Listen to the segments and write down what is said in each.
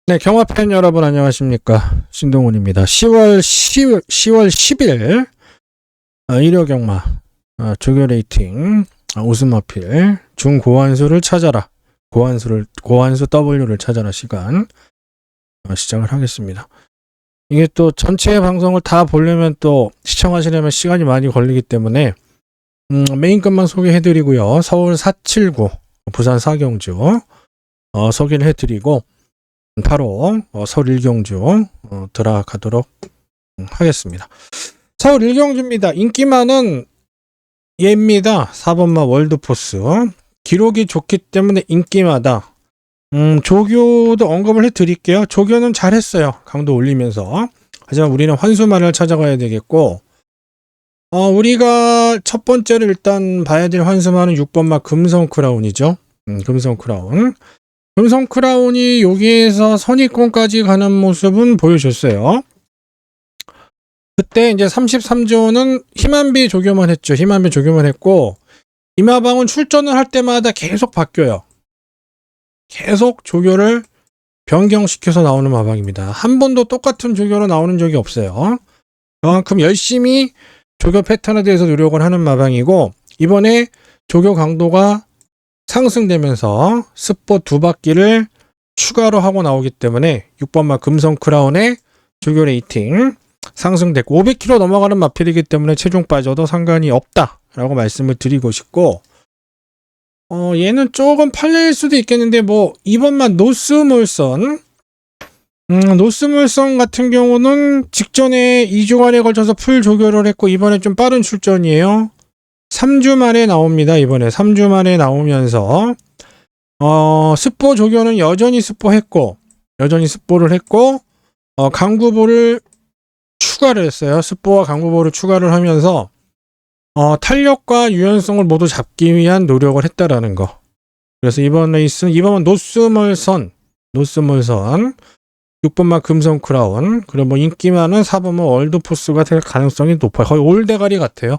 네, 경화팬 여러분 안녕하십니까. 신동훈입니다. 10월 10일 일요 경마 조교 레이팅 웃음 어필 중고환수를 찾아라. 고환수 W를 찾아라 시간 시작을 하겠습니다. 이게 또 전체 방송을 다 보려면 또 시청하시려면 시간이 많이 걸리기 때문에 메인 것만 소개해드리고요. 서울 479 부산 사경주 소개를 해드리고 바로 서울 일경주 들어가도록 하겠습니다. 서울 일경주입니다. 인기 많은 얘입니다. 4번마 월드포스. 기록이 좋기 때문에 인기마다 조교도 언급을 해드릴게요. 조교는 잘했어요. 강도 올리면서. 하지만 우리는 환수마를 찾아가야 되겠고 우리가 첫 번째로 일단 봐야 될 환수마는 6번마 금성 크라운이죠. 금성 크라운. 금성 크라운이 여기에서 선입권까지 가는 모습은 보여줬어요. 그때 이제 33조는 희만비 조교만 했죠. 희만비 조교만 했고 이마방은 출전을 할 때마다 계속 바뀌어요. 계속 조교를 변경시켜서 나오는 마방입니다. 한 번도 똑같은 조교로 나오는 적이 없어요. 그만큼 열심히 조교 패턴에 대해서 노력을 하는 마방이고 이번에 조교 강도가 상승되면서 스포 2바퀴를 추가로 하고 나오기 때문에 6번마 금성 크라운의 조교 레이팅 상승됐고 500km 넘어가는 마필이기 때문에 체중 빠져도 상관이 없다라고 말씀을 드리고 싶고 얘는 조금 팔릴 수도 있겠는데 뭐 2번마 노스몰선 노스몰선 같은 경우는 직전에 2주간에 걸쳐서 풀 조교를 했고 이번에 좀 빠른 출전이에요. 3주 만에 나옵니다. 이번에 3주 만에 나오면서 스포 조교는 여전히 스포를 했고 강구보를 추가를 했어요. 스포와 강구보를 추가를 하면서 탄력과 유연성을 모두 잡기 위한 노력을 했다라는 거. 그래서 이번 레이스는 이번은 노스몰선 6번마 금성 크라운 그리고 뭐 인기 많은 4번마 월드포스가 될 가능성이 높아요. 거의 올대가리 같아요.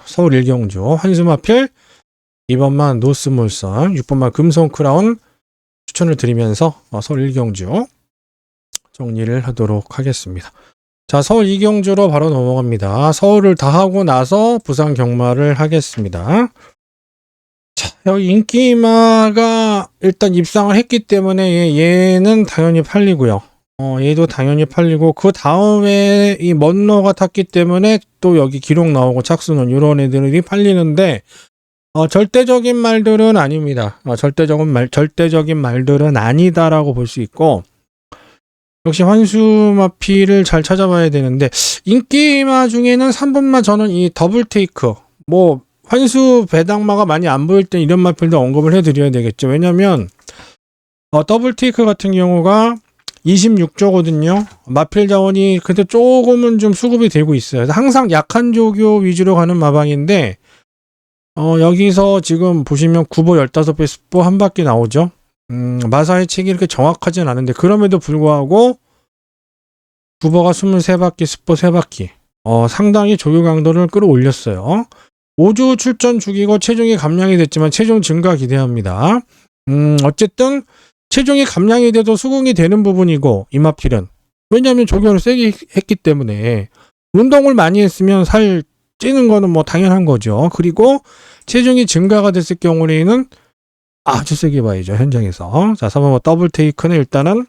서울 일경주 환수마필 2번만 노스몰선 6번만 금성 크라운 추천을 드리면서 서울 일경주 정리를 하도록 하겠습니다. 자, 서울 이경주로 바로 넘어갑니다. 서울을 다 하고 나서 부산 경마를 하겠습니다. 자, 여기 인기마가 일단 입상을 했기 때문에 얘는 당연히 팔리고요. 얘도 당연히 팔리고 그 다음에 이 먼로가 탔기 때문에 또 여기 기록 나오고 착수는 이런 애들이 팔리는데 절대적인 말들은 아닙니다. 절대적인 말들은 아니다라고 볼 수 있고 역시 환수마피를 잘 찾아봐야 되는데 인기마 중에는 3번마 저는 이 더블 테이크 뭐 환수 배당마가 많이 안 보일 땐 이런 마필도 언급을 해드려야 되겠죠. 왜냐면 더블 테이크 같은 경우가 26조거든요. 마필 자원이 근데 조금은 좀 수급이 되고 있어요. 항상 약한 조교 위주로 가는 마방인데 여기서 지금 보시면 9보 15배 스포 한 바퀴 나오죠. 마사의 책이 이렇게 정확하진 않은데 그럼에도 불구하고 9보가 23바퀴 스포 3바퀴 상당히 조교 강도를 끌어올렸어요. 5주 출전 죽이고 체중이 감량이 됐지만 체중 증가 기대합니다. 어쨌든 체중이 감량이 돼도 수긍이 되는 부분이고 이마필은 왜냐하면 조교를 세게 했기 때문에 운동을 많이 했으면 살 찌는 거는 뭐 당연한 거죠. 그리고 체중이 증가가 됐을 경우에는 아주 세게 봐야죠. 현장에서. 자, 3번 더블 테이크는 일단은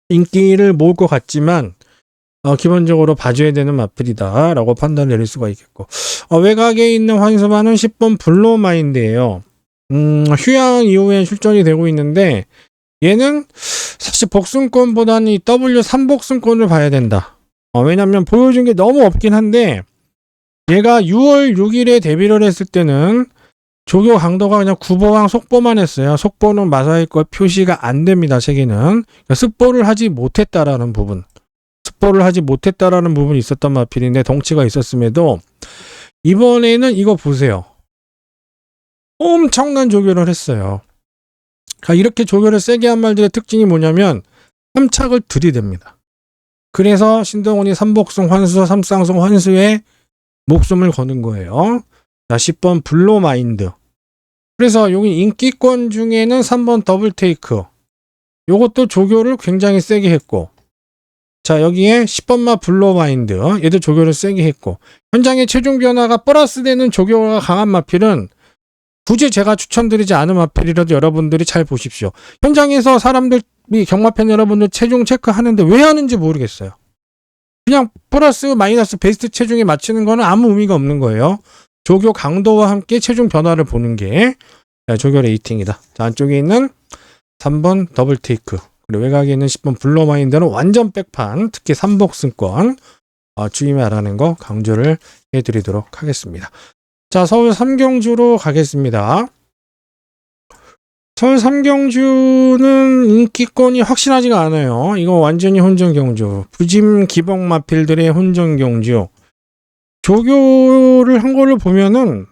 인기를 모을 것 같지만 기본적으로 봐줘야 되는 마필이다 라고 판단을 내릴 수가 있겠고 외곽에 있는 환수마는 10번 블로마인드예요. 휴양 이후에 출전이 되고 있는데 얘는 사실 복승권보다는 이 W3복승권을 봐야 된다. 왜냐면 보여준 게 너무 없긴 한데 얘가 6월 6일에 데뷔를 했을 때는 조교 강도가 그냥 9보랑 속보만 했어요. 속보는 마사의 거 표시가 안 됩니다. 책에는. 그러니까 스포를 하지 못했다라는 부분이 있었던 마필인데 덩치가 있었음에도 이번에는 이거 보세요. 엄청난 조교를 했어요. 이렇게 조교를 세게 한 말들의 특징이 뭐냐면 3착을 들이댑니다. 그래서 신동훈이 3복승 환수, 3쌍승 환수에 목숨을 거는 거예요. 자, 10번 블로마인드. 그래서 여기 인기권 중에는 3번 더블 테이크. 요것도 조교를 굉장히 세게 했고, 자, 여기에 10번마 블로마인드, 얘도 조교를 세게 했고, 현장의 체중 변화가 플러스 되는 조교가 강한 마필은 굳이 제가 추천드리지 않은 마필이라도 여러분들이 잘 보십시오. 현장에서 사람들이 경마팬 여러분들 체중 체크하는데 왜 하는지 모르겠어요. 그냥 플러스 마이너스 베스트 체중에 맞추는 거는 아무 의미가 없는 거예요. 조교 강도와 함께 체중 변화를 보는 게 조교 레이팅이다. 자, 안쪽에 있는 3번 더블 테이크, 그리고 외곽에 있는 10번 블로마인드는 완전 백판, 특히 삼복승권 주의하라는 거 강조를 해드리도록 하겠습니다. 자, 서울 3경주로 가겠습니다. 서울 3경주는 인기권이 확실하지가 않아요. 이거 완전히 혼전경주, 부짐 기복 마필들의 혼전경주. 조교를 한 거를 보면은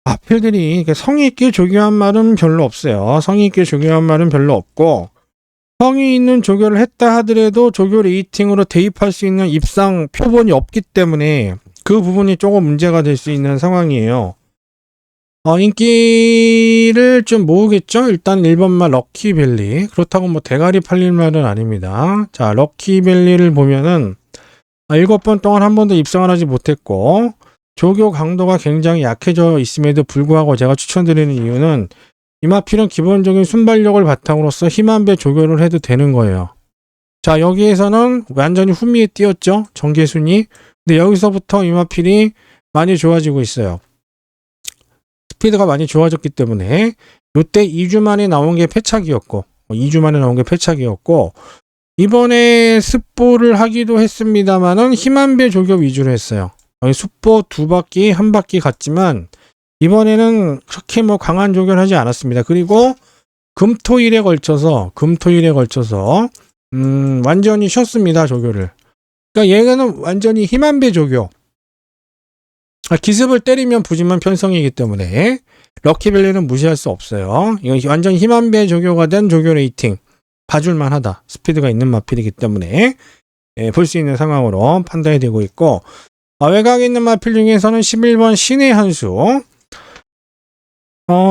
마필들이 성의 있게 조교한 말은 별로 없어요. 성의 있게 조교한 말은 별로 없고, 성의 있는 조교를 했다 하더라도 조교 레이팅으로 대입할 수 있는 입상 표본이 없기 때문에 그 부분이 조금 문제가 될 수 있는 상황이에요. 인기를 좀 모으겠죠? 일단 1번마 럭키밸리. 그렇다고 뭐 대가리 팔릴 말은 아닙니다. 자, 럭키밸리를 보면은 7번 동안 한 번도 입상을 하지 못했고, 조교 강도가 굉장히 약해져 있음에도 불구하고 제가 추천드리는 이유는 이 마필은 기본적인 순발력을 바탕으로서 힘한배 조교를 해도 되는 거예요. 자, 여기에서는 완전히 후미에 띄었죠? 정계순이. 근데 여기서부터 이 마필이 많이 좋아지고 있어요. 스피드가 많이 좋아졌기 때문에 이때 2주 만에 나온 게 패착이었고, 이번에 습보를 하기도 했습니다만은 힘한배 조교 위주로 했어요. 습보 2바퀴, 1바퀴 갔지만 이번에는 그렇게 뭐 강한 조교를 하지 않았습니다. 그리고 금토일에 걸쳐서 완전히 쉬었습니다, 조교를. 그러니까 얘는 완전히 힘한배 조교. 기습을 때리면 부진만 편성이기 때문에 럭키밸리는 무시할 수 없어요. 이건 완전 힘한배 조교가 된 조교 레이팅. 봐줄만 하다. 스피드가 있는 마필이기 때문에 볼 수 있는 상황으로 판단이 되고 있고, 외곽에 있는 마필 중에서는 11번 신의 한수.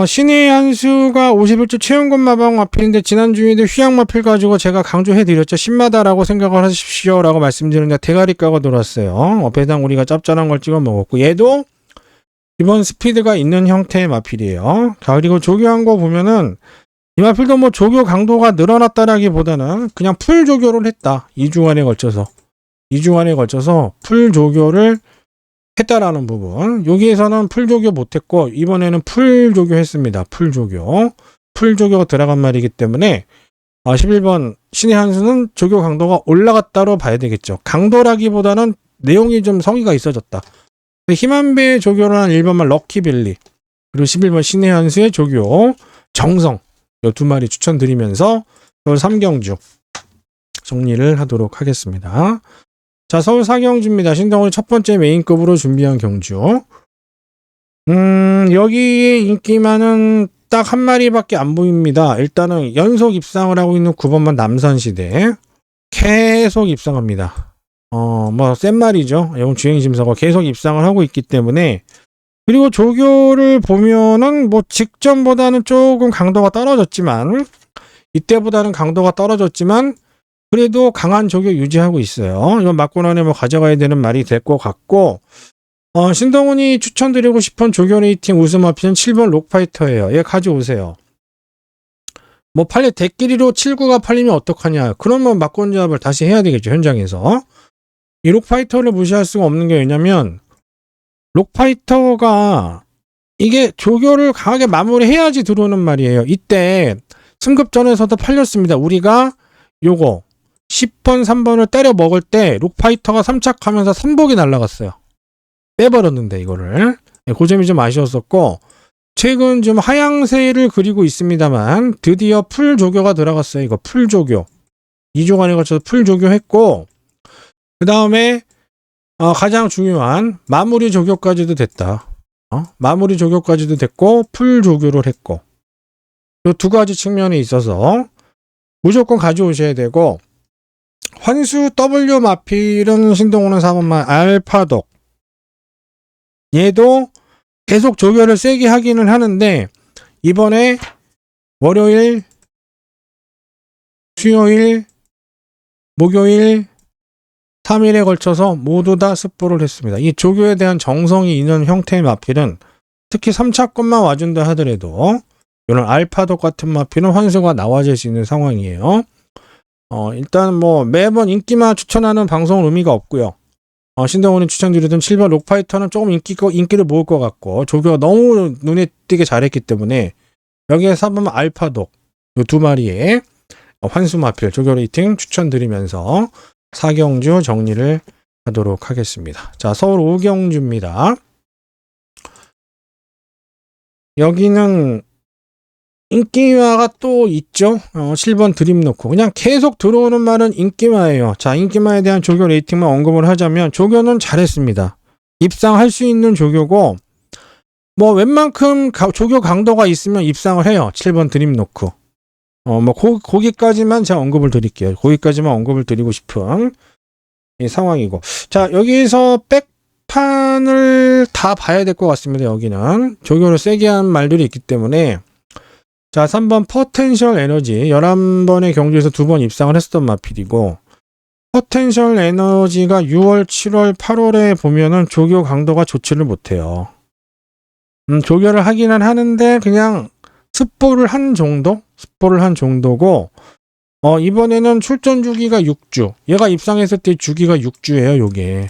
신의 한수가 51주 최연금 마방 마필인데 지난주에도 휘양 마필 가지고 제가 강조해드렸죠. 신마다라고 생각을 하십시오 라고 말씀드렸는데 대가리 까고 돌았어요. 배당 우리가 짭짤한 걸 찍어 먹었고, 얘도 이번 스피드가 있는 형태의 마필이에요. 자, 그리고 조교한 거 보면은 이 마필도 뭐 조교 강도가 늘어났다라기보다는 그냥 풀 조교를 했다. 2주간에 걸쳐서 풀 조교를 했다라는 부분. 여기에서는 풀 조교 못했고 이번에는 풀 조교 했습니다. 풀 조교가 들어간 말이기 때문에 11번 신의 한수는 조교 강도가 올라갔다로 봐야 되겠죠. 강도라기보다는 내용이 좀 성의가 있어졌다. 힘한배 조교를 한 1번만 럭키밸리, 그리고 11번 신의 한수의 조교 정성, 이 두 마리 추천드리면서 서울 3경주 정리를 하도록 하겠습니다. 자, 서울 4경주입니다. 신동훈이 첫 번째 메인급으로 준비한 경주. 여기에 인기 많은 딱 한 마리밖에 안 보입니다. 일단은 연속 입상을 하고 있는 9번만 남산시대. 계속 입상합니다. 뭐 센 말이죠. 영 주행심사가 계속 입상을 하고 있기 때문에. 그리고 조교를 보면은 뭐 직전보다는 조금 강도가 떨어졌지만, 이때보다는 강도가 떨어졌지만 그래도 강한 조교 유지하고 있어요. 이건 맞고 나면 뭐 가져가야 되는 말이 될 것 같고, 신동훈이 추천드리고 싶은 조교 레이팅 우승 마필은 7번 록파이터예요. 얘 가져오세요. 뭐 팔려 대끼리로 7구가 팔리면 어떡하냐. 그러면 막권잡을 다시 해야 되겠죠, 현장에서. 이 록파이터를 무시할 수가 없는 게 왜냐면 록파이터가 이게 조교를 강하게 마무리해야지 들어오는 말이에요. 이때 승급전에서도 팔렸습니다. 우리가 요거 10번 3번을 때려 먹을 때 록파이터가 3착하면서 3복이 날라갔어요. 빼버렸는데 이거를. 그 점이 좀 아쉬웠었고, 최근 좀 하향세를 그리고 있습니다만 드디어 풀 조교가 들어갔어요. 이거 풀 조교. 2주간에 걸쳐서 풀 조교했고, 그 다음에 가장 중요한 마무리 조교까지도 됐다. 마무리 조교까지도 됐고 풀 조교를 했고, 이 두 가지 측면에 있어서 무조건 가져오셔야 되고, 환수 W 마필은 신동훈은 4번만 알파독. 얘도 계속 조교를 세게 하기는 하는데 이번에 월요일 수요일, 목요일, 3일에 걸쳐서 모두 다 습보를 했습니다. 이 조교에 대한 정성이 있는 형태의 마필은 특히 3차권만 와준다 하더라도 이런 알파독 같은 마필은 환수가 나와질 수 있는 상황이에요. 일단 뭐 매번 인기만 추천하는 방송은 의미가 없고요. 신동훈이 추천드리던 7번 록파이터는 조금 인기를 모을 것 같고 조교가 너무 눈에 띄게 잘했기 때문에 여기에 4번 알파독 이 두 마리의 환수 마필 조교 레이팅 추천드리면서 4경주 정리를 하도록 하겠습니다. 자, 서울 5경주입니다. 여기는 인기마가 또 있죠. 7번 드림 놓고 그냥 계속 들어오는 말은 인기마예요. 자, 인기마에 대한 조교 레이팅만 언급을 하자면 조교는 잘했습니다. 입상할 수 있는 조교고 뭐 웬만큼 조교 강도가 있으면 입상을 해요. 7번 드림 놓고 뭐 거기까지만 제가 언급을 드릴게요. 거기까지만 언급을 드리고 싶은 이 상황이고, 자, 여기서 백판을 다 봐야 될 것 같습니다. 여기는 조교를 세게 한 말들이 있기 때문에. 자, 3번 포텐셜 에너지 11번의 경주에서 2번 입상을 했었던 마필이고, 포텐셜 에너지가 6월, 7월, 8월에 보면은 조교 강도가 좋지를 못해요. 조교를 하기는 하는데 그냥 습보를 한 정도고, 이번에는 출전 주기가 6주. 얘가 입상했을 때 주기가 6주예요, 요게.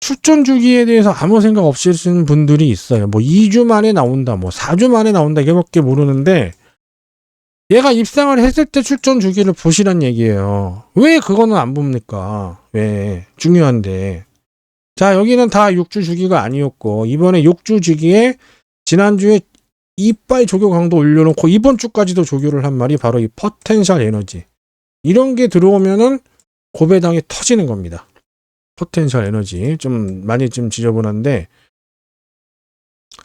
출전 주기에 대해서 아무 생각 없이 쓰는 분들이 있어요. 뭐 2주 만에 나온다, 뭐 4주 만에 나온다, 이거밖에 모르는데, 얘가 입상을 했을 때 출전 주기를 보시란 얘기예요. 왜 그거는 안 봅니까? 왜? 중요한데. 자, 여기는 다 6주 주기가 아니었고, 이번에 6주 주기에 지난주에 이빨 조교 강도 올려놓고 이번 주까지도 조교를 한 말이 바로 이 포텐셜 에너지. 이런 게 들어오면은 고배당이 터지는 겁니다. 포텐셜 에너지. 좀 많이 좀 지저분한데,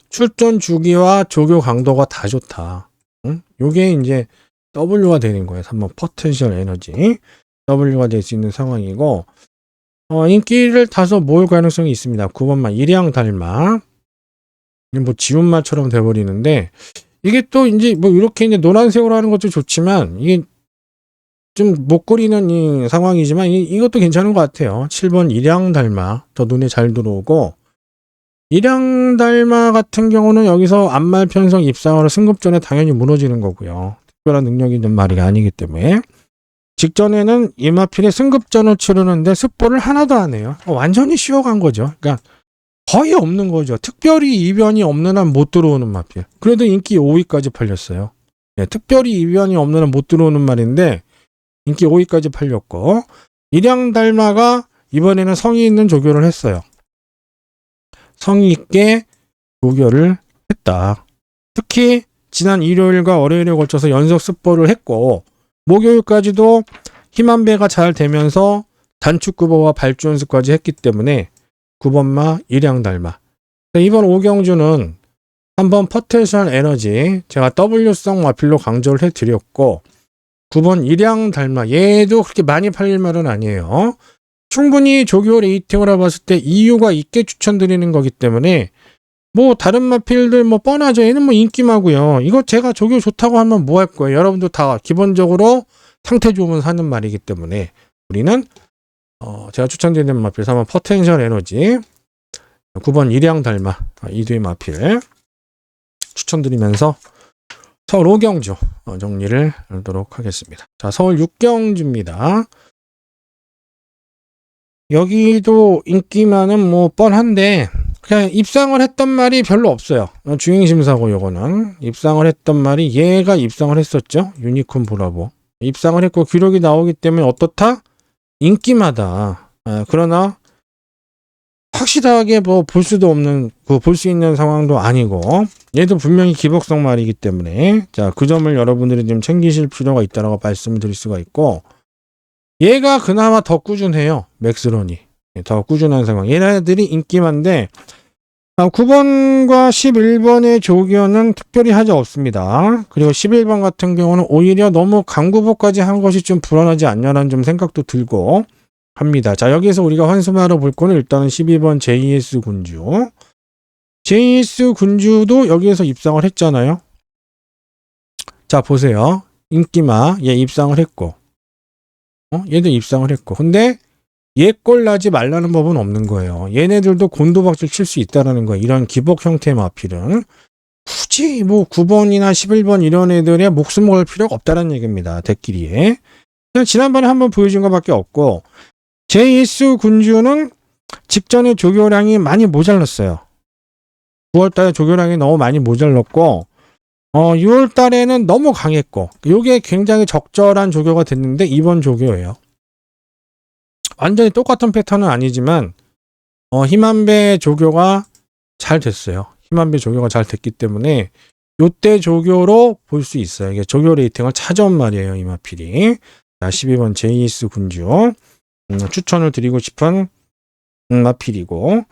출전 주기와 조교 강도가 다 좋다. 응? 요게 이제 W가 되는 거예요. 3번 포텐셜 에너지. W가 될 수 있는 상황이고, 인기를 타서 모을 가능성이 있습니다. 9번만 일양 달마. 뭐 지운말처럼 돼버리는데, 이게 또 이제 뭐 이렇게 이제 노란색으로 하는 것도 좋지만 이게 좀 못 그리는 이 상황이지만 이것도 괜찮은 것 같아요. 7번 일양달마 더 눈에 잘 들어오고, 일양달마 같은 경우는 여기서 암말 편성 입상으로 승급 전에 당연히 무너지는 거고요. 특별한 능력이 있는 말이 아니기 때문에. 직전에는 이마필의 승급전을 치르는데 습보를 하나도 안 해요. 완전히 쉬어간 거죠. 그러니까 거의 없는 거죠. 특별히 이변이 없는 한 못 들어오는 마필. 그래도 인기 5위까지 팔렸어요. 네, 특별히 이변이 없는 한 못 들어오는 말인데 인기 5위까지 팔렸고, 일양달마가 이번에는 성의 있는 조교를 했어요. 성의 있게 조교를 했다. 특히 지난 일요일과 월요일에 걸쳐서 연속 습보를 했고, 목요일까지도 힘한배가 잘 되면서 단축급어와 발주 연습까지 했기 때문에 9번마 일양달마. 이번 5경주는 3번 포텐셜 에너지 제가 W성 마필로 강조를 해드렸고, 9번 일양달마 얘도 그렇게 많이 팔릴 말은 아니에요. 충분히 조교 레이팅을 해봤을 때 이유가 있게 추천드리는 거기 때문에 뭐 다른 마필들 뭐 뻔하죠. 얘는 뭐 인기마고요. 이거 제가 조교 좋다고 하면 뭐 할 거예요. 여러분도 다 기본적으로 상태 좋으면 사는 말이기 때문에 우리는 제가 추천드리는 마필 3번 포텐셜 에너지, 9번 일양달마 이두의 마필 추천드리면서 서울 5경주 정리를 하도록 하겠습니다. 자, 서울 6경주입니다. 여기도 인기만은 뭐 뻔한데 그냥 입상을 했던 말이 별로 없어요. 주행심사고, 요거는 입상을 했던 말이 얘가 입상을 했었죠. 유니콘 브라보 입상을 했고 기록이 나오기 때문에 어떻다? 인기마다. 그러나 확실하게 뭐 볼 수도 없는, 볼 수 있는 상황도 아니고, 얘도 분명히 기복성 말이기 때문에, 자, 그 점을 여러분들이 좀 챙기실 필요가 있다라고 말씀을 드릴 수가 있고, 얘가 그나마 더 꾸준해요. 맥스런이 더 꾸준한 상황. 얘네들이 인기만데 9번과 11번의 조교는 특별히 하지 없습니다. 그리고 11번 같은 경우는 오히려 너무 강구보까지 한 것이 좀 불안하지 않냐는 좀 생각도 들고 합니다. 자, 여기서 우리가 환수하러 볼 거는 일단은 12번 JS 군주. JS 군주도 여기에서 입상을 했잖아요. 자, 보세요. 인기마 얘 입상을 했고 얘도 입상을 했고 근데 얘 꼴 나지 말라는 법은 없는 거예요. 얘네들도 곤도박질 칠 수 있다라는 거예요. 이런 기복 형태의 마필은 굳이 뭐 9번이나 11번 이런 애들의 목숨 걸 필요가 없다는 얘기입니다. 대끼리에. 그냥 지난번에 한번 보여준 것밖에 없고 제이스 군주는 직전에 조교량이 많이 모자랐어요. 9월달에 조교량이 너무 많이 모자랐고 6월달에는 너무 강했고 이게 굉장히 적절한 조교가 됐는데 이번 조교예요. 완전히 똑같은 패턴은 아니지만 희만배 조교가 잘 됐어요. 희만배 조교가 잘 됐기 때문에 요때 조교로 볼 수 있어요. 이게 조교 레이팅을 찾아온 말이에요. 이 마필이. 자, 12번 제이스 군주 추천을 드리고 싶은 마필이고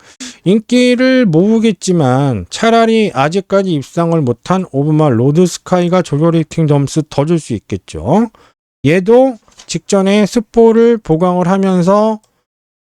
인기를 모으겠지만 차라리 아직까지 입상을 못한 오브마 로드스카이가 조교 레이팅 점수 더 줄 수 있겠죠. 얘도 직전에 스포를 보강을 하면서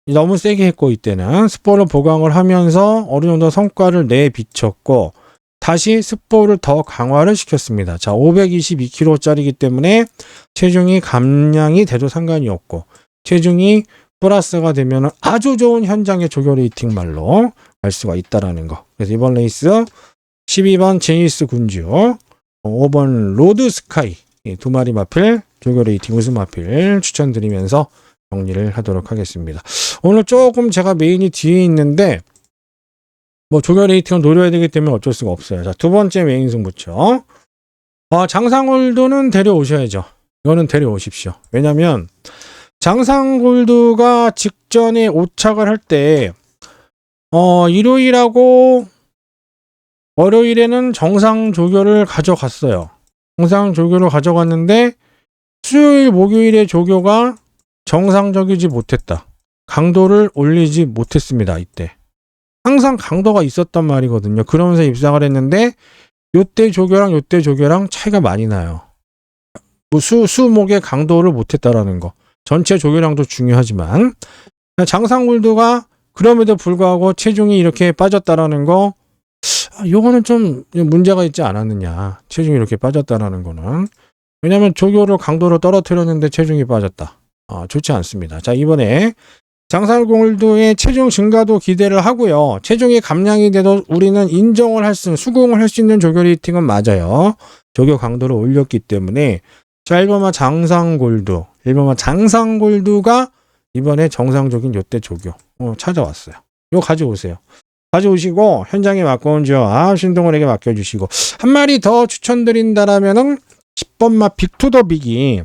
너무 세게 했고 이때는 스포를 보강을 하면서 어느 정도 성과를 내비쳤고 다시 스포를 더 강화를 시켰습니다. 자, 522kg짜리이기 때문에 체중이 감량이 돼도 상관이 없고 체중이 플러스가 되면 아주 좋은 현장의 조교 레이팅 말로 알 수가 있다라는 거. 그래서 이번 레이스 12번 제이스 군주 5번 로드 스카이 두 마리 마필 조교 레이팅 우승 마필 추천드리면서 정리를 하도록 하겠습니다. 오늘 조금 제가 메인이 뒤에 있는데 뭐 조교 레이팅을 노려야 되기 때문에 어쩔 수가 없어요. 자, 두 번째 메인 승부처. 장상골드는 데려오셔야죠. 이거는 데려오십시오. 왜냐면 장상골드가 직전에 오착을 할 때 일요일하고 월요일에는 정상 조교를 가져갔어요. 정상 조교를 가져갔는데 수요일 목요일에 조교가 정상적이지 못했다. 강도를 올리지 못했습니다. 이때 항상 강도가 있었단 말이거든요. 그러면서 입상을 했는데 요때 조교랑 차이가 많이 나요. 뭐 수목의 강도를 못했다라는 거. 전체 조교량도 중요하지만 장상골드가 그럼에도 불구하고 체중이 이렇게 빠졌다라는 거 요거는 좀 문제가 있지 않았느냐. 체중이 이렇게 빠졌다라는 거는. 왜냐하면 조교를 강도로 떨어뜨렸는데 체중이 빠졌다. 좋지 않습니다. 자, 이번에 장상골드의 체중 증가도 기대를 하고요. 체중이 감량이 돼도 우리는 수긍을 할 수 있는 조교 레이팅은 맞아요. 조교 강도를 올렸기 때문에 자, 1번마 장상골드가 이번에 정상적인 요때 조교 찾아왔어요. 이거 가져오세요. 가져오시고 현장에 맡겨온죠. 신동원에게 맡겨주시고 한 마리 더 추천드린다라면은 10번마 빅투더빅이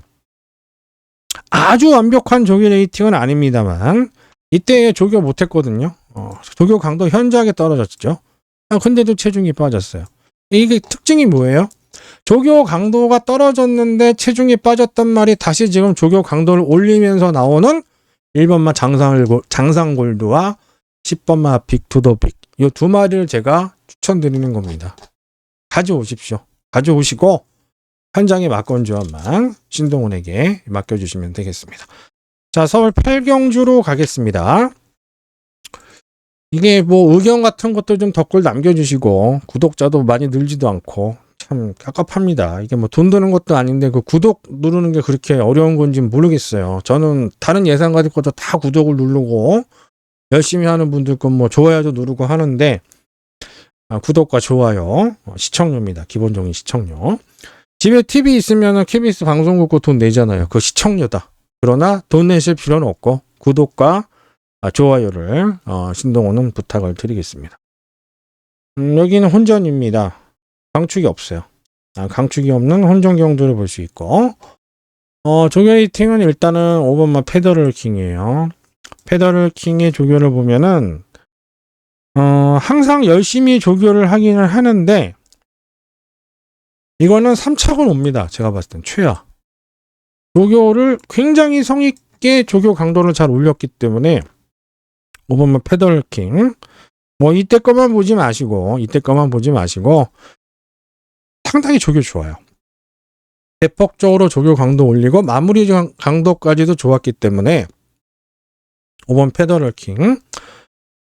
아주 완벽한 조교 레이팅은 아닙니다만 이때 조교 못했거든요. 조교 강도 현저하게 떨어졌죠. 근데도 체중이 빠졌어요. 이게 특징이 뭐예요? 조교 강도가 떨어졌는데 체중이 빠졌단 말이 다시 지금 조교 강도를 올리면서 나오는 1번마 장상골드와 10번마 빅투더빅 이 두 마리를 제가 추천드리는 겁니다. 가져오십시오. 가져오시고 현장에 막건조한만 신동훈에게 맡겨주시면 되겠습니다. 자, 서울 팔경주로 가겠습니다. 이게 뭐 의견 같은 것도 좀 댓글 남겨주시고 구독자도 많이 늘지도 않고 참 깝깝합니다. 이게 뭐 돈 드는 것도 아닌데 그 구독 누르는 게 그렇게 어려운 건지 모르겠어요. 저는 다른 예산 가질 것도 다 구독을 누르고 열심히 하는 분들 건 뭐 좋아요도 누르고 하는데 구독과 좋아요 시청료입니다. 기본적인 시청료. 집에 TV 있으면 KBS 방송국고 돈 내잖아요. 그 시청료다. 그러나 돈 내실 필요는 없고 구독과 좋아요를 신동호는 부탁을 드리겠습니다. 여기는 혼전입니다. 강축이 없어요. 강축이 없는 혼전 경도를 볼 수 있고 조교 레이팅은 일단은 5번마 페더럴 킹이에요. 페더럴 킹의 조교를 보면은 항상 열심히 조교를 하기는 하는데 이거는 3차원 옵니다. 제가 봤을 땐 최하. 조교를 굉장히 성의있게 조교 강도를 잘 올렸기 때문에 5번만 페더럴킹 뭐 이때 거만 보지 마시고 상당히 조교 좋아요. 대폭적으로 조교 강도 올리고 마무리 강도까지도 좋았기 때문에 5번 페더럴킹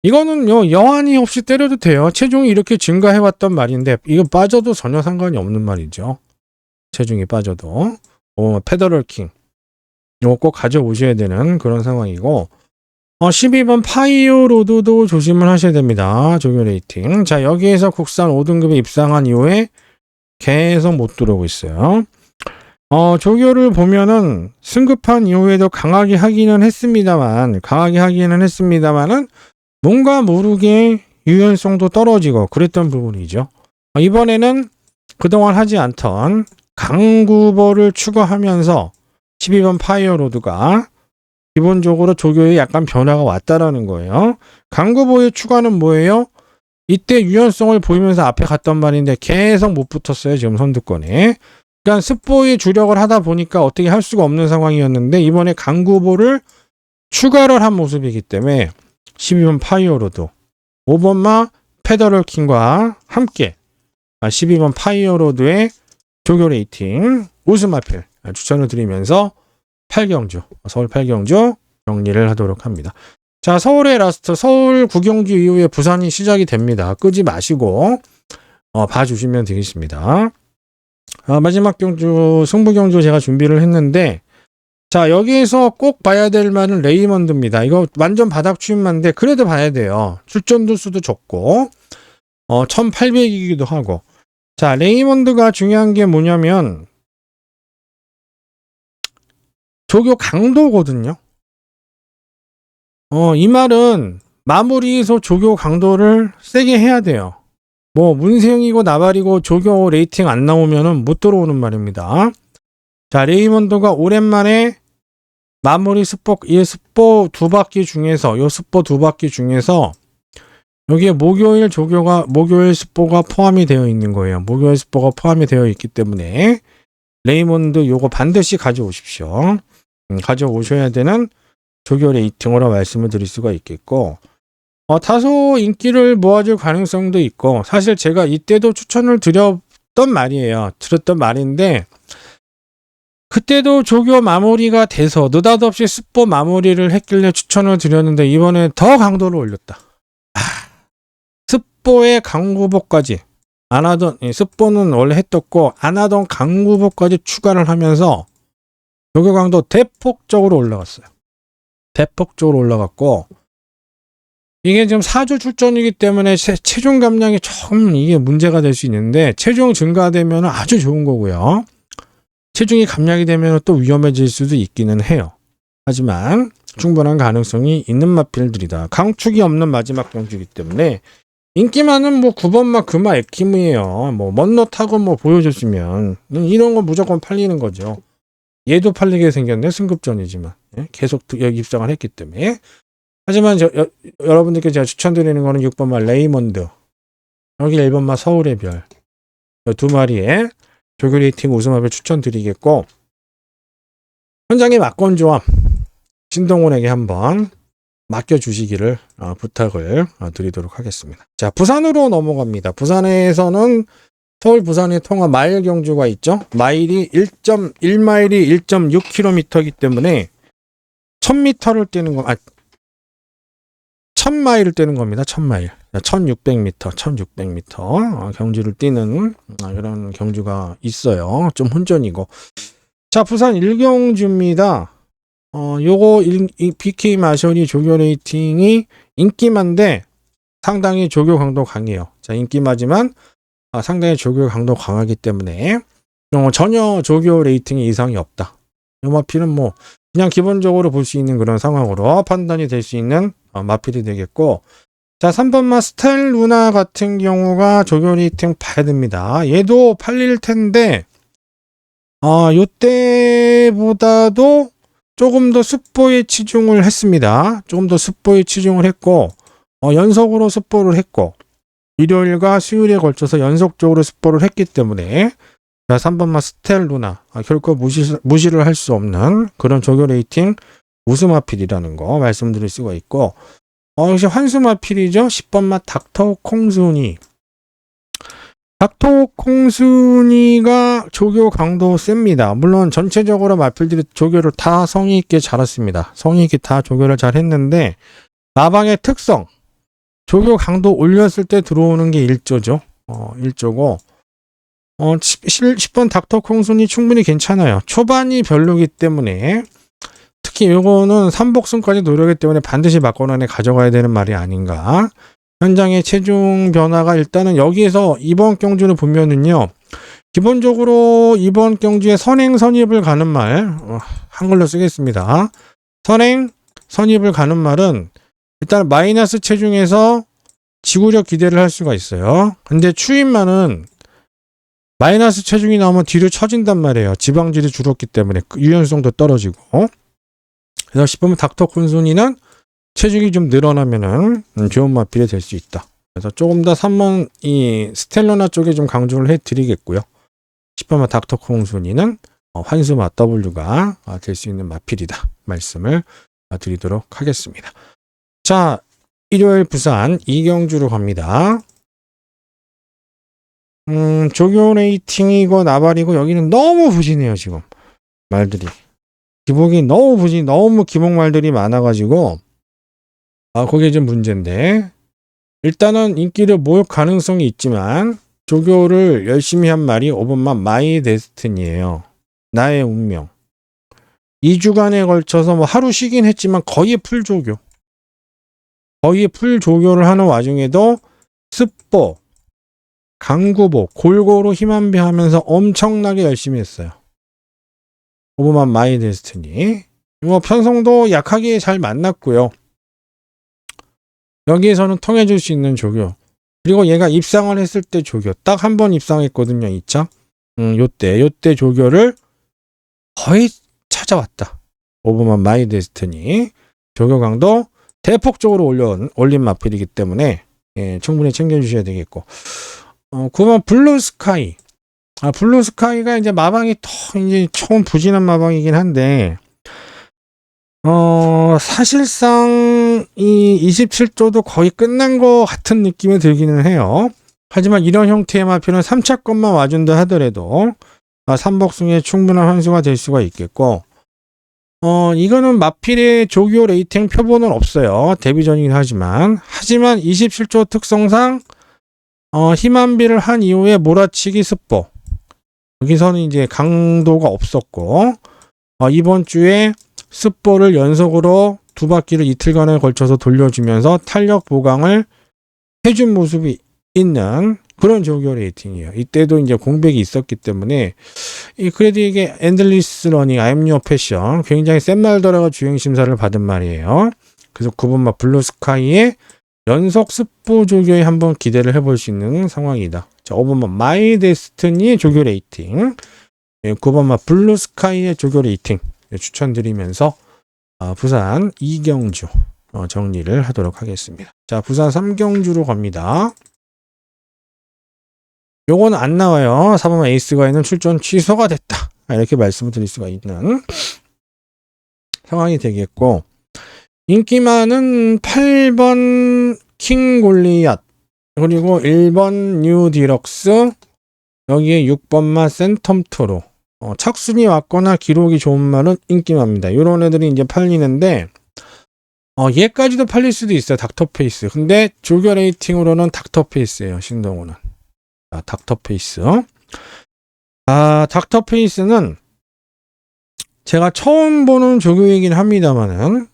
이거는 여한이 없이 때려도 돼요. 체중이 이렇게 증가해왔단 말인데 이거 빠져도 전혀 상관이 없는 말이죠. 체중이 빠져도 페더럴 킹. 요거 꼭 가져오셔야 되는 그런 상황이고, 12번 파이어 로드도 조심을 하셔야 됩니다. 조교 레이팅. 자, 여기에서 국산 5등급에 입상한 이후에 계속 못 들어오고 있어요. 조교를 보면은 승급한 이후에도 강하게 하기는 했습니다만은 뭔가 모르게 유연성도 떨어지고 그랬던 부분이죠. 이번에는 그동안 하지 않던 강구보를 추가하면서 12번 파이어 로드가 기본적으로 조교에 약간 변화가 왔다라는 거예요. 강구보의 추가는 뭐예요? 이때 유연성을 보이면서 앞에 갔던 말인데 계속 못 붙었어요. 지금 선두권에. 그러니까 습보의 주력을 하다 보니까 어떻게 할 수가 없는 상황이었는데 이번에 강구보를 추가를 한 모습이기 때문에 12번 파이어 로드 5번마 페더럴 킹과 함께 12번 파이어 로드의 조교 레이팅 우스마필 추천을 드리면서 8경주, 서울 8경주 정리를 하도록 합니다. 자, 서울의 라스트, 서울 9경주 이후에 부산이 시작이 됩니다. 끄지 마시고 봐주시면 되겠습니다. 마지막 경주, 승부경주 제가 준비를 했는데, 자, 여기에서 꼭 봐야 될 말은 레이먼드입니다. 이거 완전 바닥 추임만인데 그래도 봐야 돼요. 출전 두수도 적고 1800이기도 하고. 자, 레이먼드가 중요한 게 뭐냐면 조교 강도거든요. 이 말은 마무리에서 조교 강도를 세게 해야 돼요. 뭐 문세영이고 나발이고 조교 레이팅 안 나오면은 못 들어오는 말입니다. 자, 레이먼드가 오랜만에 마무리 습보, 이 습보 두 바퀴 중에서 여기에 목요일 습보가 포함이 되어 있는 거예요. 목요일 습보가 포함이 되어 있기 때문에 레이먼드 요거 반드시 가져오십시오. 가져오셔야 되는 조교 레이팅으로 말씀을 드릴 수가 있겠고, 다소 인기를 모아줄 가능성도 있고, 사실 제가 이때도 추천을 드렸던 말인데, 그때도 조교 마무리가 돼서 느닷없이 습보 마무리를 했길래 추천을 드렸는데, 이번에 더 강도를 올렸다. 습보의 강구보까지 안 하던, 습보는 원래 했었고, 안 하던 강구보까지 추가를 하면서, 조교 강도 대폭적으로 올라갔어요. 대폭적으로 올라갔고, 이게 지금 4주 출전이기 때문에 체중 감량이 조금 이게 문제가 될 수 있는데, 체중 증가되면 아주 좋은 거고요. 체중이 감량이 되면 또 위험해질 수도 있기는 해요. 하지만 충분한 가능성이 있는 마필들이다. 강축이 없는 마지막 경주이기 때문에 인기 많은 9번마 금화 액킴이에요. 먼노 타고 보여줬으면 이런 거 무조건 팔리는 거죠. 얘도 팔리게 생겼네. 승급전이지만 계속 여기 입상을 했기 때문에. 하지만 여러분들께 제가 추천드리는 거는 6번마 레이먼드, 여기 1번마 서울의 별, 두 마리의 조교 레이팅 우승합을 추천드리겠고, 현장의 막권 조합 신동훈에게 한번 맡겨주시기를 부탁을 드리도록 하겠습니다. 자, 부산으로 넘어갑니다. 부산에서는 서울 부산의 통합 마일 경주가 있죠. 마일이 1마일이 1.6km이기 때문에 1000m를 뛰는 거, 1000마일을 뛰는 겁니다. 1000마일. 1600m 경주를 뛰는 이런 경주가 있어요. 좀 혼전이고. 자, 부산 1경주입니다. 요거 BK 마셔니 조교 레이팅이 인기만데 상당히 조교 강도 강해요. 자, 인기마지만 상당히 조교 강도 강하기 때문에 전혀 조교 레이팅이 이상이 없다. 이 마필은 그냥 기본적으로 볼 수 있는 그런 상황으로 판단이 될 수 있는 마필이 되겠고, 자, 3번마 스타일 루나 같은 경우가 조교 레이팅 봐야 됩니다. 얘도 팔릴 텐데 요때보다도 조금 더 습보에 치중을 했습니다. 조금 더 습보에 치중을 했고, 연속으로 습보를 했고, 일요일과 수요일에 걸쳐서 연속적으로 습보를 했기 때문에, 자, 3번마 스텔루나, 결코 무시를 할 수 없는 그런 조교 레이팅 우스마필이라는 거 말씀드릴 수가 있고, 역시 환수마필이죠. 10번마 닥터 콩순이. 닥터 콩순이가 조교 강도 셉니다. 물론 전체적으로 마필들이 조교를 다 성의 있게 잘했습니다. 성의 있게 다 조교를 잘 했는데, 마방의 특성, 조교 강도 올렸을 때 들어오는 게 일조죠. 일조고, 10번 닥터 콩순이 충분히 괜찮아요. 초반이 별로기 때문에 특히 요거는 3복승까지 노려기 때문에 반드시 막권 안에 가져가야 되는 말이 아닌가. 현장의 체중 변화가 일단은 여기에서 이번 경주를 보면은요. 기본적으로 이번 경주에 선행 선입을 가는 말 한글로 쓰겠습니다. 선행 선입을 가는 말은 일단 마이너스 체중에서 지구력 기대를 할 수가 있어요. 근데 추임만은 마이너스 체중이 나오면 뒤로 처진단 말이에요. 지방질이 줄었기 때문에 유연성도 떨어지고. 그래서 10번 닥터 콘순이는 체중이 좀 늘어나면은 좋은 마필이 될 수 있다. 그래서 조금 더 3번 이 스텔러나 쪽에 좀 강조를 해드리겠고요. 10번 닥터 콩순이는 환수마 W가 될 수 있는 마필이다. 말씀을 드리도록 하겠습니다. 자, 일요일 부산 이경주로 갑니다. 조교 레이팅이고 나발이고 여기는 너무 부진해요. 지금 말들이 기복이 너무 부진, 너무 기복 말들이 많아가지고 그게 좀 문제인데 일단은 인기를 모을 가능성이 있지만 조교를 열심히 한 말이 5번만 마이 데스티니예요. 나의 운명. 2주간에 걸쳐서 뭐 하루 쉬긴 했지만 거의 풀 조교. 거의 풀 조교를 하는 와중에도 습보, 강구보, 골고루 힘안배하면서 엄청나게 열심히 했어요. 5번만 마이 데스티니. 뭐 편성도 약하게 잘 만났고요. 여기에서는 통해줄 수 있는 조교. 그리고 얘가 입상을 했을 때 조교. 딱 한 번 입상했거든요, 2차. 요때 조교를 거의 찾아왔다. 5번만 마이 데스티니. 조교 강도 대폭적으로 올린 마필이기 때문에 충분히 챙겨주셔야 되겠고. 9번 블루 스카이. 블루 스카이가 이제 마방이 더 이제 처음 부진한 마방이긴 한데, 사실상 이 27조도 거의 끝난 것 같은 느낌이 들기는 해요. 하지만 이런 형태의 마필은 3차 것만 와준다 하더라도 3복승에 충분한 환수가 될 수가 있겠고, 이거는 마필의 조교 레이팅 표본은 없어요. 데뷔전이긴 하지만 27조 특성상 힘안비를 한 이후에 몰아치기 습보. 여기서는 이제 강도가 없었고, 이번 주에 습보를 연속으로 2바퀴를 이틀간에 걸쳐서 돌려주면서 탄력 보강을 해준 모습이 있는 그런 조교 레이팅이에요. 이때도 이제 공백이 있었기 때문에, 그래도 이게 엔들리스 러닝, I'm your passion. 굉장히 센 말더라가 주행 심사를 받은 말이에요. 그래서 9번마 블루 스카이의 연속 습보 조교에 한번 기대를 해볼 수 있는 상황이다. 자, 5번마 마이 데스티니 조교 레이팅. 9번마 블루 스카이의 조교 레이팅. 추천드리면서 부산 2경주 정리를 하도록 하겠습니다. 자, 부산 3경주로 갑니다. 요건 안 나와요. 4번 에이스가 있는 출전 취소가 됐다. 이렇게 말씀을 드릴 수가 있는 상황이 되겠고, 인기 많은 8번 킹 골리앗, 그리고 1번 뉴 디럭스, 여기에 6번마 센텀 토로. 착순이 왔거나 기록이 좋은 말은 인기마입니다. 이런 애들이 이제 팔리는데, 얘까지도 팔릴 수도 있어요. 닥터페이스. 근데 조교 레이팅으로는 닥터페이스예요. 신동호는. 닥터페이스. 닥터페이스는 제가 처음 보는 조교이긴 합니다만은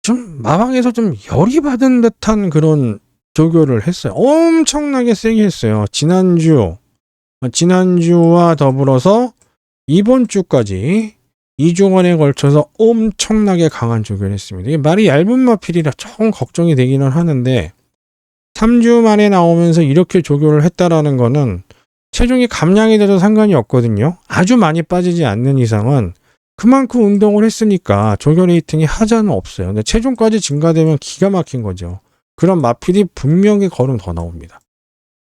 좀 마방에서 좀 열이 받은 듯한 그런 조교를 했어요. 엄청나게 세게 했어요. 지난주와 더불어서 이번 주까지 2주간에 걸쳐서 엄청나게 강한 조교를 했습니다. 이게 말이 얇은 마필이라 조금 걱정이 되기는 하는데 3주 만에 나오면서 이렇게 조교를 했다라는 거는 체중이 감량이 돼도 상관이 없거든요. 아주 많이 빠지지 않는 이상은 그만큼 운동을 했으니까 조교 레이팅이 하자는 없어요. 근데 체중까지 증가되면 기가 막힌 거죠. 그런 마필이 분명히 걸음 더 나옵니다.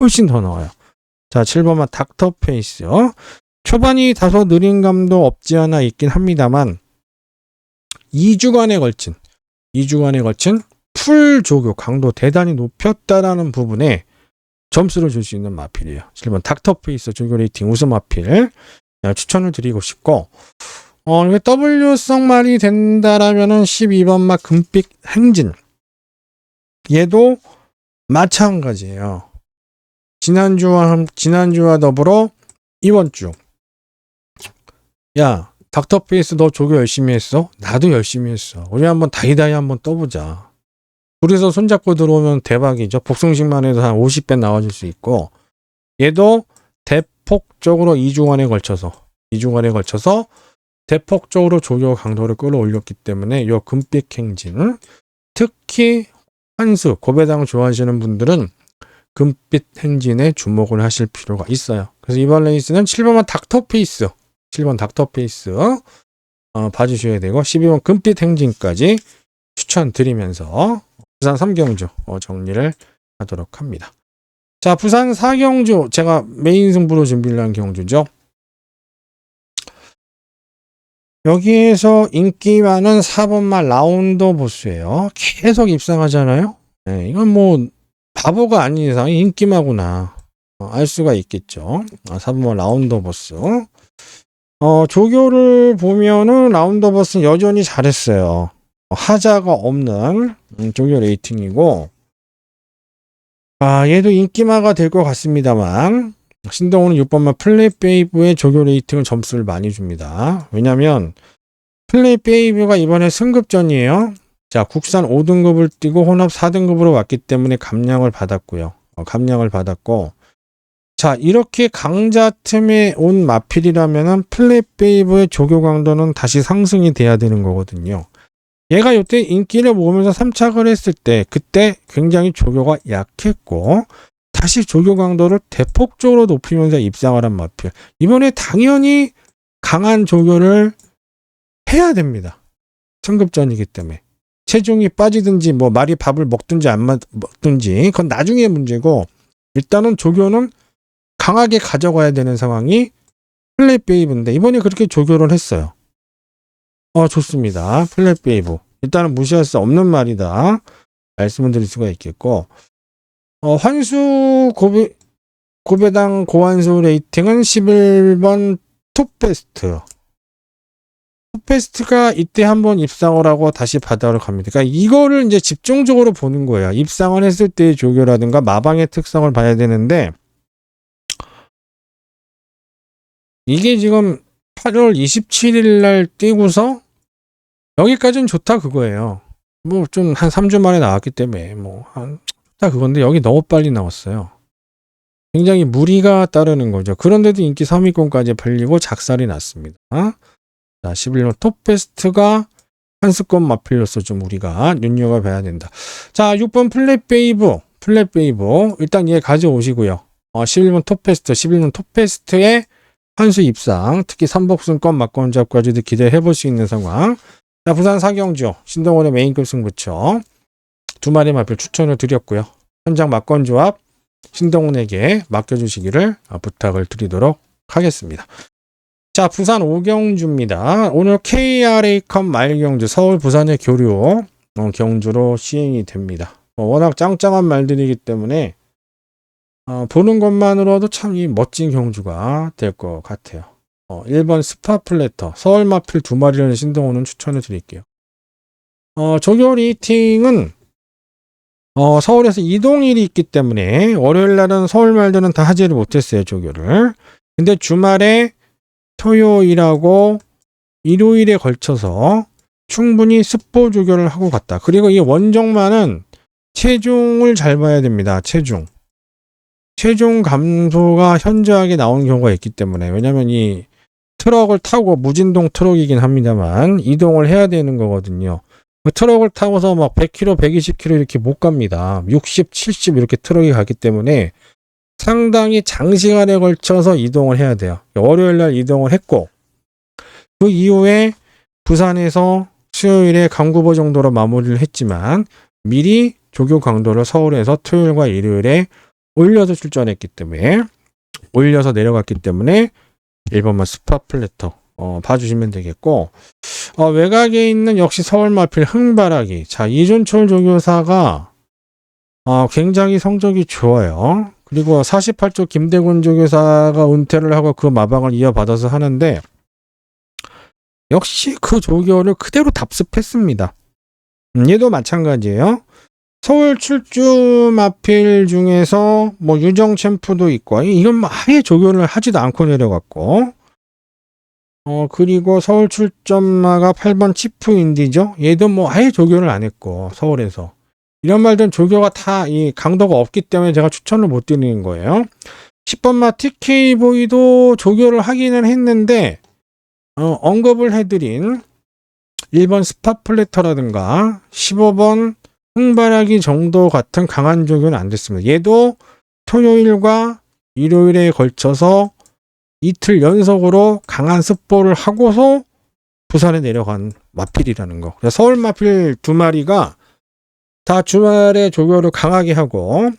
훨씬 더 나와요. 자, 7번만 닥터페이스요. 초반이 다소 느린 감도 없지 않아 있긴 합니다만 2주간에 걸친 풀 조교 강도 대단히 높였다라는 부분에 점수를 줄 수 있는 마필이에요. 7번 닥터페이스 조교 레이팅 우수 마필 추천을 드리고 싶고, 이게 W성 말이 된다라면은 12번 마 금빛 행진. 얘도 마찬가지예요. 지난주와 더불어 이번 주. 야, 닥터페이스 너 조교 열심히 했어? 나도 열심히 했어. 우리 한번 다이다이 한번 떠보자. 둘이서 손잡고 들어오면 대박이죠. 복숭식만 해도 한 50배 나와줄 수 있고, 얘도 대폭적으로 2주간에 걸쳐서 대폭적으로 조교 강도를 끌어올렸기 때문에 요 금빛 행진, 특히 환수, 고배당 좋아하시는 분들은 금빛 행진에 주목을 하실 필요가 있어요. 그래서 이번 레이스는 7번만 닥터페이스, 7번 닥터페이스 봐주셔야 되고, 12번 금빛 행진까지 추천드리면서 부산 3경주 정리를 하도록 합니다. 자, 부산 4경주 제가 메인 승부로 준비를 한 경주죠. 여기에서 인기 많은 4번만 라운더 보스예요. 계속 입상하잖아요. 네, 이건 뭐 바보가 아닌 이상 인기마구나 알 수가 있겠죠. 4번만 라운더 보스. 조교를 보면은 라운더 보스는 여전히 잘했어요. 하자가 없는 조교 레이팅이고, 얘도 인기마가 될 것 같습니다만, 신동훈은 6번만 플레이베이브의 조교 레이팅은 점수를 많이 줍니다. 왜냐면 플레이베이브가 이번에 승급전이에요. 자, 국산 5등급을 띄고 혼합 4등급으로 왔기 때문에 감량을 받았고요. 감량을 받았고, 자, 이렇게 강자 틈에 온 마필이라면은 플레이베이브의 조교 강도는 다시 상승이 돼야 되는 거거든요. 얘가 이때 인기를 모으면서 3착을 했을 때, 그때 굉장히 조교가 약했고, 다시 조교 강도를 대폭적으로 높이면서 입상을 한 마필. 이번에 당연히 강한 조교를 해야 됩니다. 승급전이기 때문에. 체중이 빠지든지 뭐 말이 밥을 먹든지 안 먹든지 그건 나중에 문제고, 일단은 조교는 강하게 가져가야 되는 상황이 플랫베이브인데 이번에 그렇게 조교를 했어요. 좋습니다. 플랫베이브. 일단은 무시할 수 없는 말이다. 말씀을 드릴 수가 있겠고, 환수 고배당 고환수 레이팅은 11번 톱베스트. 톱베스트가 이때 한번 입상을 하고 다시 바다로 갑니다. 그러니까 이거를 이제 집중적으로 보는 거예요. 입상을 했을 때의 조교라든가 마방의 특성을 봐야 되는데, 이게 지금 8월 27일 날 뛰고서 여기까지는 좋다 그거예요. 뭐 좀 한 3주 만에 나왔기 때문에 뭐 좋다 그건데, 여기 너무 빨리 나왔어요. 굉장히 무리가 따르는 거죠. 그런데도 인기 3위권까지 팔리고 작살이 났습니다. 자, 11번 톱베스트가 한스권 마필로서 좀 우리가 눈여겨봐야 된다. 자, 6번 플랫베이브 일단 얘 가져오시고요. 11번 톱베스트의 한수 입상, 특히 3복승권 막권 잡까지도 기대해볼 수 있는 상황. 자, 부산 4경주 신동훈의 메인급 승부처 2마리 마필 추천을 드렸고요. 현장 막권 조합 신동훈에게 맡겨주시기를 부탁을 드리도록 하겠습니다. 자, 부산 5경주입니다. 오늘 KRA컵 말경주 서울 부산의 교류 경주로 시행이 됩니다. 워낙 짱짱한 말들이기 때문에 보는 것만으로도 참 이 멋진 경주가 될 것 같아요. 1번 스파플래터 서울 마필 2마리라는 신동훈은 추천을 드릴게요. 조교 레이팅은 서울에서 이동일이 있기 때문에 월요일 날은 서울 말들은 다 하지를 못했어요, 조교를. 근데 주말에 토요일하고 일요일에 걸쳐서 충분히 스포 조교를 하고 갔다. 그리고 이 원정만은 체중을 잘 봐야 됩니다. 체중 감소가 현저하게 나오는 경우가 있기 때문에, 왜냐면 이 트럭을 타고 무진동 트럭이긴 합니다만 이동을 해야 되는 거거든요. 트럭을 타고서 막 100km, 120km 이렇게 못 갑니다. 60, 70 이렇게 트럭이 가기 때문에 상당히 장시간에 걸쳐서 이동을 해야 돼요. 월요일 날 이동을 했고, 그 이후에 부산에서 수요일에 강구보 정도로 마무리를 했지만 미리 조교 강도를 서울에서 토요일과 일요일에 올려서 출전했기 때문에, 올려서 내려갔기 때문에 1번만 스파플래터 봐주시면 되겠고, 외곽에 있는 역시 서울 마필 흥바라기. 자, 이준철 조교사가 굉장히 성적이 좋아요. 그리고 48조 김대군 조교사가 은퇴를 하고 그 마방을 이어받아서 하는데, 역시 그 조교를 그대로 답습했습니다. 얘도 마찬가지예요. 서울 출주 마필 중에서 뭐 유정 챔프도 있고, 이건 뭐 아예 조교를 하지도 않고 내려갔고, 그리고 서울 출전마가 8번 치프 인디죠. 얘도 뭐 아예 조교를 안 했고, 서울에서. 이런 말들은 조교가 다 이 강도가 없기 때문에 제가 추천을 못 드리는 거예요. 10번마 TK보이도 조교를 하기는 했는데, 언급을 해드린 1번 스파플래터라든가 15번 흥바라기 정도 같은 강한 조교는 안 됐습니다. 얘도 토요일과 일요일에 걸쳐서 이틀 연속으로 강한 습보를 하고서 부산에 내려간 마필이라는 거. 서울 마필 두 마리가 다 주말에 조교를 강하게 하고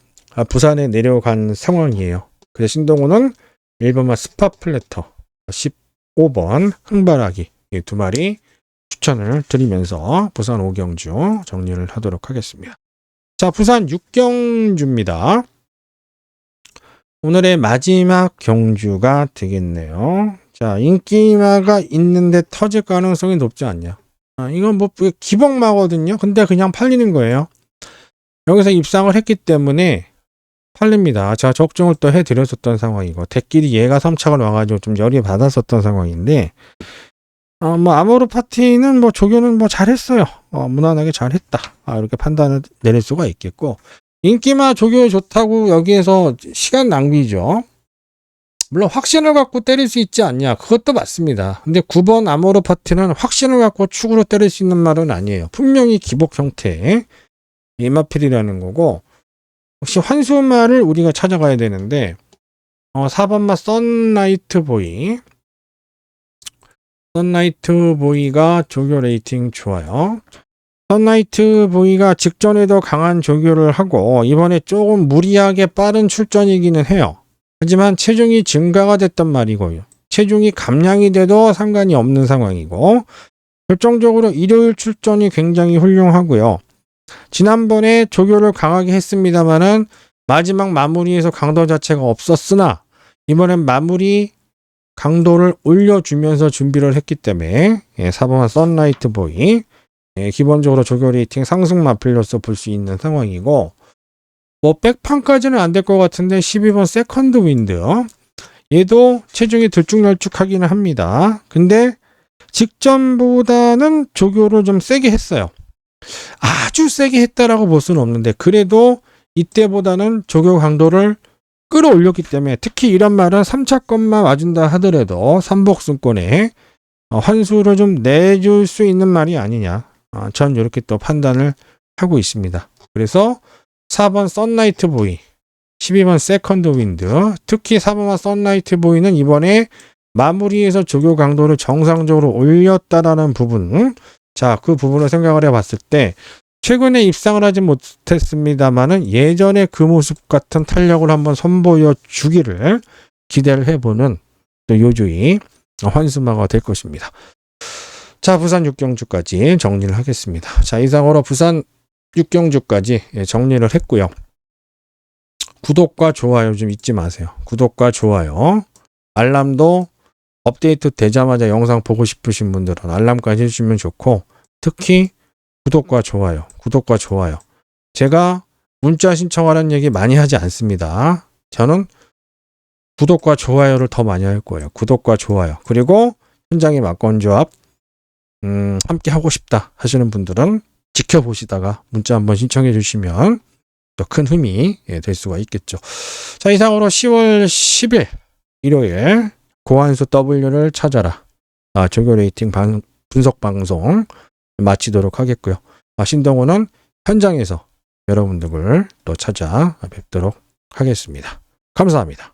부산에 내려간 상황이에요. 그래서 신동호는 1번마 스파플래터, 15번 흥바라기 이 두 마리 추천을 드리면서 부산 5경주 정리를 하도록 하겠습니다. 자, 부산 6경주입니다. 오늘의 마지막 경주가 되겠네요. 자, 인기마가 있는데 터질 가능성이 높지 않냐. 이건 뭐 기복마거든요. 근데 그냥 팔리는 거예요. 여기서 입상을 했기 때문에 팔립니다. 제가 적중을 또 해드렸었던 상황이고, 대끼리 얘가 3착을 와가지고 좀 열이 받았었던 상황인데, 뭐 아모르 파티는 뭐 조교는 뭐 잘했어요. 무난하게 잘했다. 이렇게 판단을 내릴 수가 있겠고, 인기마 조교 좋다고 여기에서 시간 낭비죠. 물론 확신을 갖고 때릴 수 있지 않냐, 그것도 맞습니다. 근데 9번 아모르 파티는 확신을 갖고 축으로 때릴 수 있는 말은 아니에요. 분명히 기복 형태의 이마필이라는 거고, 혹시 환수말을 우리가 찾아가야 되는데, 4번마 썬라이트 보이. 선라이트 보이가 조교 레이팅 좋아요. 선라이트 보이가 직전에도 강한 조교를 하고 이번에 조금 무리하게 빠른 출전이기는 해요. 하지만 체중이 증가가 됐단 말이고요. 체중이 감량이 돼도 상관이 없는 상황이고, 결정적으로 일요일 출전이 굉장히 훌륭하고요. 지난번에 조교를 강하게 했습니다만은 마지막 마무리에서 강도 자체가 없었으나 이번엔 마무리 강도를 올려주면서 준비를 했기 때문에 4번 선라이트 보이 기본적으로 조교 레이팅 상승 마필로서 볼 수 있는 상황이고, 뭐 백판까지는 안 될 것 같은데 12번 세컨드 윈드 얘도 체중이 들쭉날쭉하기는 합니다. 근데 직전보다는 조교를 좀 세게 했어요. 아주 세게 했다라고 볼 수는 없는데 그래도 이때보다는 조교 강도를 끌어올렸기 때문에, 특히 이런 말은 3차권만 와준다 하더라도 삼복승권에 환수를 좀 내줄 수 있는 말이 아니냐. 전 이렇게 또 판단을 하고 있습니다. 그래서 4번 썬라이트 보이, 12번 세컨드 윈드, 특히 4번과 썬라이트 보이는 이번에 마무리에서 조교 강도를 정상적으로 올렸다라는 부분, 자, 그 부분을 생각을 해봤을 때 최근에 입상을 하지 못했습니다만은 예전에 그 모습 같은 탄력을 한번 선보여 주기를 기대를 해보는 또 요주의 환수마가 될 것입니다. 자, 부산 6경주까지 정리를 하겠습니다. 자, 이상으로 부산 6경주까지 정리를 했고요. 구독과 좋아요 좀 잊지 마세요. 구독과 좋아요. 알람도 업데이트 되자마자 영상 보고 싶으신 분들은 알람까지 해주시면 좋고, 특히 구독과 좋아요. 제가 문자 신청하라는 얘기 많이 하지 않습니다. 저는 구독과 좋아요를 더 많이 할 거예요. 구독과 좋아요. 그리고 현장의 막건조합 함께 하고 싶다 하시는 분들은 지켜보시다가 문자 한번 신청해 주시면 더 큰 힘이 될 수가 있겠죠. 자, 이상으로 10월 10일 일요일 고환수 W를 찾아라 조교 레이팅 분석 방송 마치도록 하겠고요. 신동호는 현장에서 여러분들을 또 찾아뵙도록 하겠습니다. 감사합니다.